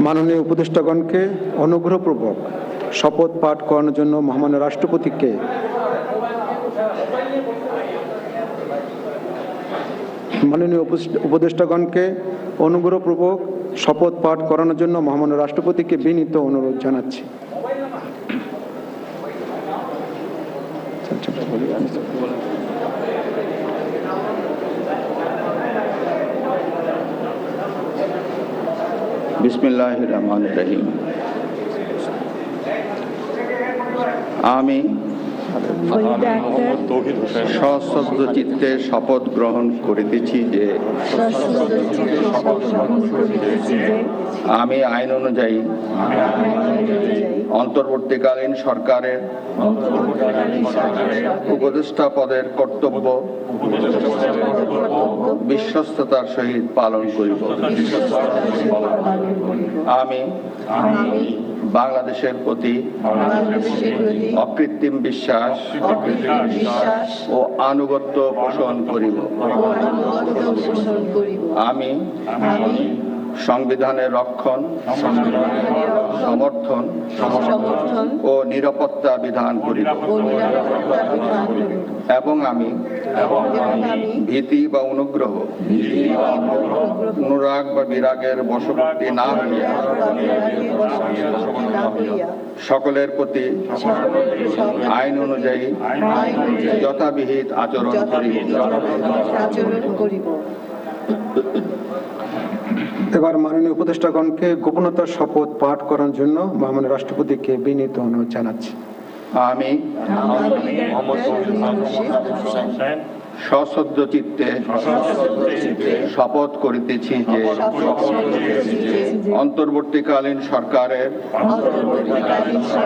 মাননীয় উপদেষ্টাগণকে অনুগ্রহপূর্বক শপথ পাঠ করানোর জন্য মহামান্য রাষ্ট্রপতিকে শপথ পাঠ করানোর জন্য মহামান্য রাষ্ট্রপতিকে বিনীত অনুরোধ জানাচ্ছি। বিসমিল্লাহির রহমানির রহিম। আমি সশ্রদ্ধ চিত্তে শপথ গ্রহণ করিতেছি যে আমি আইন অনুযায়ী অন্তর্বর্তীকালীন সরকারের উপদেষ্টা পদের কর্তব্য বিশ্বস্ততার সহিত পালন করিব। আমি বাংলাদেশের প্রতি অকৃত্রিম বিশ্বাস ও আনুগত্য পোষণ করিব। আমি সংবিধানের রক্ষণ, সমর্থন ও নিরাপত্তা বিধান করিব এবং আমি ভীতি বা অনুগ্রহ, অনুরাগ বা বিরাগের বশবর্তী না হইয়া সকলের প্রতি আইন অনুযায়ী যথাবিহিত আচরণ করিব। এবার মাননীয় উপদেষ্টাগণকে গোপনতার শপথ পাঠ করার জন্য মহামান্য রাষ্ট্রপতিকে বিনীত অনুরোধ জানাচ্ছি। আমি সশ্রদ্ধ চিত্তে শপথ করিতেছি যে অন্তর্বর্তীকালীন সরকারের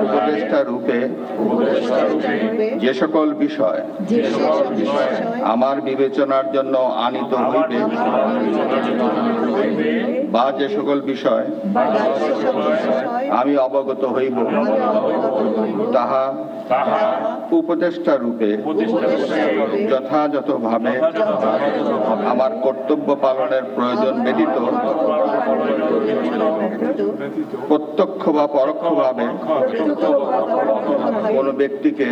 উপদেষ্টা রূপে যে সকল বিষয় আমার বিবেচনার জন্য আনিত হইবে বা যে সকল বিষয় আমি অবগত হইব তাহা উপদেষ্টা রূপে যথাযথভাবে আমার কর্তব্য পালনের প্রয়োজন ব্যতীত প্রত্যক্ষ বা পরোক্ষভাবে কোনো ব্যক্তিকে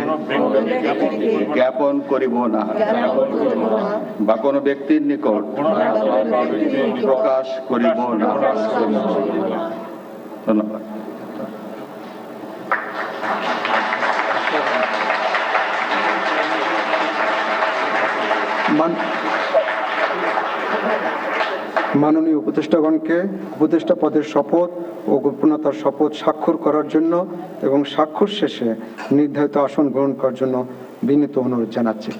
জ্ঞাপন করিব না বা কোনো ব্যক্তির নিকট প্রকাশ করিব না। ধন্যবাদ। মাননীয় উপদেষ্টাগণকে উপদেষ্টা পদের শপথ ও গোপনতার শপথ স্বাক্ষর করার জন্য এবং স্বাক্ষর শেষে নির্ধারিত আসন গ্রহণ করার জন্য বিনীত অনুরোধ জানাচ্ছি।